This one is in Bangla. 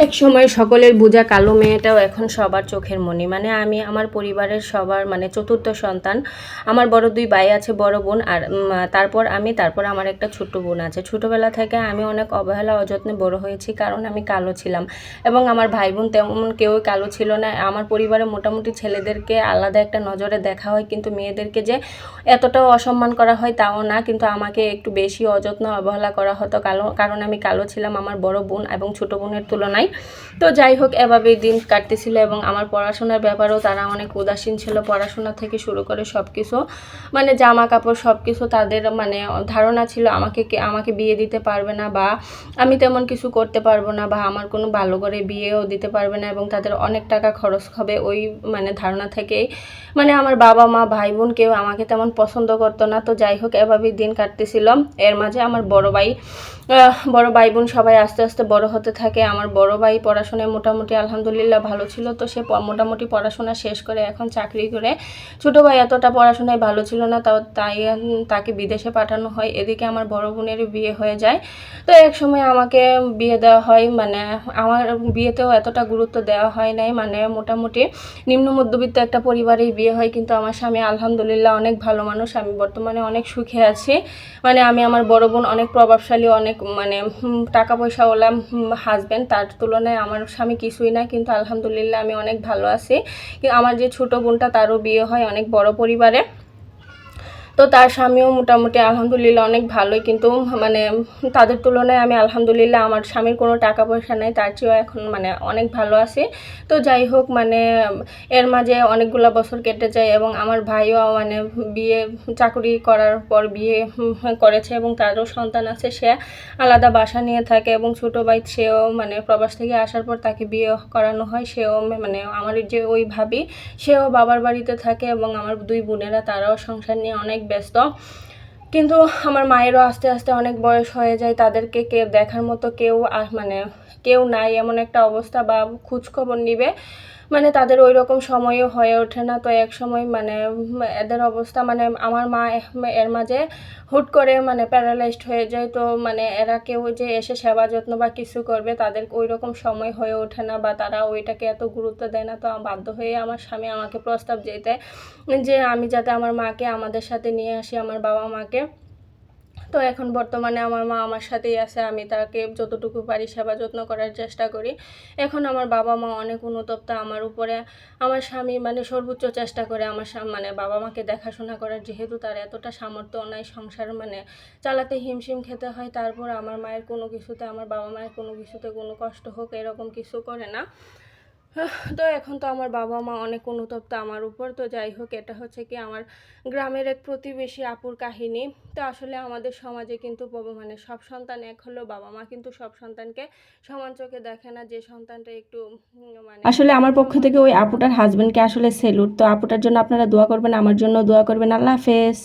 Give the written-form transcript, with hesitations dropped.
একসময় সকলের বোঝা কালো মেয়েটাও এখন সবার চোখের মণি। মানে আমি আমার পরিবারের সবার মানে চতুর্থ সন্তান। আমার বড় 2 ভাই আছে, বড় বোন আর তারপর আমার একটা ছোট্ট বোন আছে। ছোটবেলা থেকে আমি অনেক অবহেলা অযত্নে বড় হয়েছি, কারণ আমি কালো ছিলাম এবং আমার ভাই বোন তেমন কেউই কালো ছিল না। আমার পরিবারে মোটামুটি ছেলেদেরকে আলাদা একটা নজরে দেখা হয়, কিন্তু মেয়েদেরকে যে এতটাও অসম্মান করা হয় তাও না, কিন্তু আমাকে একটু বেশি অযত্ন অবহেলা করা হতো কারণ আমি কালো ছিলাম আমার বড় বোন এবং ছোট বোনের তুলনায়। তো যাই হোক, এভাবেই দিন কাটতেছিল এবং আমার পড়াশোনার ব্যাপারেও তারা অনেক উদাসীন ছিল। পড়াশোনা থেকে শুরু করে সব কিছু, মানে জামা কাপড় সব কিছু তাদের মানে ধারণা ছিল আমাকে বিয়ে দিতে পারবে না, বা আমি তেমন কিছু করতে পারবো না, বা আমার কোনো ভালো করে বিয়েও দিতে পারবে না, এবং তাদের অনেক টাকা খরচ হবে ওই মানে ধারণা থেকেই। মানে আমার বাবা মা ভাই বোন কেউ আমাকে তেমন পছন্দ করতো না। তো যাই হোক, এভাবেই দিন কাটতেছিল। এর মাঝে আমার বড় ভাই বোন সবাই আস্তে আস্তে বড় হতে থাকে। আমার বড় ভাই পড়াশোনায় মোটামুটি আলহামদুলিল্লাহ ভালো ছিল, তো সে মোটামুটি পড়াশোনা শেষ করে এখন চাকরি করে। ছোট ভাই এতটা পড়াশোনায় ভালো ছিল না, তাই তাকে বিদেশে পাঠানো হয়। এদিকে আমার বড় বোনেরও বিয়ে হয়ে যায়। তো এক সময় আমাকে বিয়ে দেওয়া হয়, মানে আমার বিয়েতেও এতটা গুরুত্ব দেওয়া হয় নাই, মানে মোটামুটি নিম্ন মধ্যবিত্ত একটা পরিবারেই বিয়ে হয়। কিন্তু আমার স্বামী আলহামদুলিল্লাহ অনেক ভালো মানুষ, আমি বর্তমানে অনেক সুখে আছি। মানে আমার বড় বোন অনেক প্রভাবশালী, অনেক মানে টাকা পয়সাওয়ালা হাজব্যান্ড, তার তুলনায় আমার স্বামী কিছুই না, কিন্তু আলহামদুলিল্লাহ আমি অনেক ভালো আছি। আমার যে ছোট বোনটা, তারও বিয়ে হয় অনেক বড় পরিবারে। তো তার স্বামীও মোটামুটি আলহামদুলিল্লাহ অনেক ভালোই, কিন্তু মানে তাদের তুলনায় আমি আলহামদুলিল্লাহ, আমার স্বামীর কোনো টাকা পয়সা নেই, তার চেয়েও এখন মানে অনেক ভালো আছি। তো যাই হোক, মানে এর মাঝে অনেকগুলো বছর কেটে যায় এবং আমার ভাইও মানে চাকরি করার পর বিয়ে করেছে এবং তারও সন্তান আছে। সে আলাদা বাসা নিয়ে থাকে এবং ছোটো ভাই সেও মানে প্রবাস থেকে আসার পর তাকে বিয়ে করানো হয়। সেও মানে আমার যে ওই ভাবি, সেও বাবার বাড়িতে থাকে এবং আমার 2 বোনেরা তারাও সংসার নিয়ে অনেক ব্যস্ত। কিন্তু আমার মায়েরও আস্তে আস্তে অনেক বয়স হয়ে যায়, তাদেরকে দেখার মতো মানে কেউ নাই, এমন একটা অবস্থা, বা খোঁজখবর নিবে মানে তাদের ওই রকম সময়ও হয়ে ওঠে না। তো এক সময় মানে এদের অবস্থা, মানে আমার মা এর মাঝে হুট করে মানে প্যারালাইজড হয়ে যায়। তো মানে এরা কেউ যে এসে সেবা যত্ন বা কিছু করবে, তাদের ওই রকম সময় হয়ে ওঠে না, বা তারা ওইটাকে এত গুরুত্ব দেয় না। তো বাধ্য হয়ে আমার স্বামী আমাকে প্রস্তাব দিতে যে আমি যাতে আমার মাকে আমাদের সাথে নিয়ে আসি, আমার বাবা মাকে। তো এখন বর্তমানে আমার মা আমার সাথেই আছে, আমি তাকে যতটুকু পারি সেবা যত্ন করার চেষ্টা করি। এখন আমার বাবা মা অনেক অনুতপ্ত আমার উপরে। আমার স্বামী মানে সর্বোচ্চ চেষ্টা করে আমার মানে বাবা মাকে দেখাশোনা করার, যেহেতু তার এতটা সামর্থ্য নাই, সংসার মানে চালাতে হিমশিম খেতে হয়। তারপর আমার বাবা মায়ের কোনো কিছুতে কোনো কষ্ট হোক এরকম কিছু করে না। তো এখন তো আমার বাবা মা অনেক অনুতপ্ত আমার উপর। তো যাই হোক, এটা হচ্ছে কি আমার গ্রামের এক প্রতিবেশী আপুর কাহিনী। তো আসলে আমাদের সমাজে কিন্তু মানে সব সন্তান এক হলেও বাবা মা কিন্তু সব সন্তানকে সমান চোখে দেখে না। যে সন্তানটা একটু মানে আসলে আমার পক্ষ থেকে ওই আপুটার হাজবেন্ডকে আসলে সেলুট। তো আপুটার জন্য আপনারা দোয়া করবেন, আমার জন্য দোয়া করবেন। আল্লাহ হাফেজ।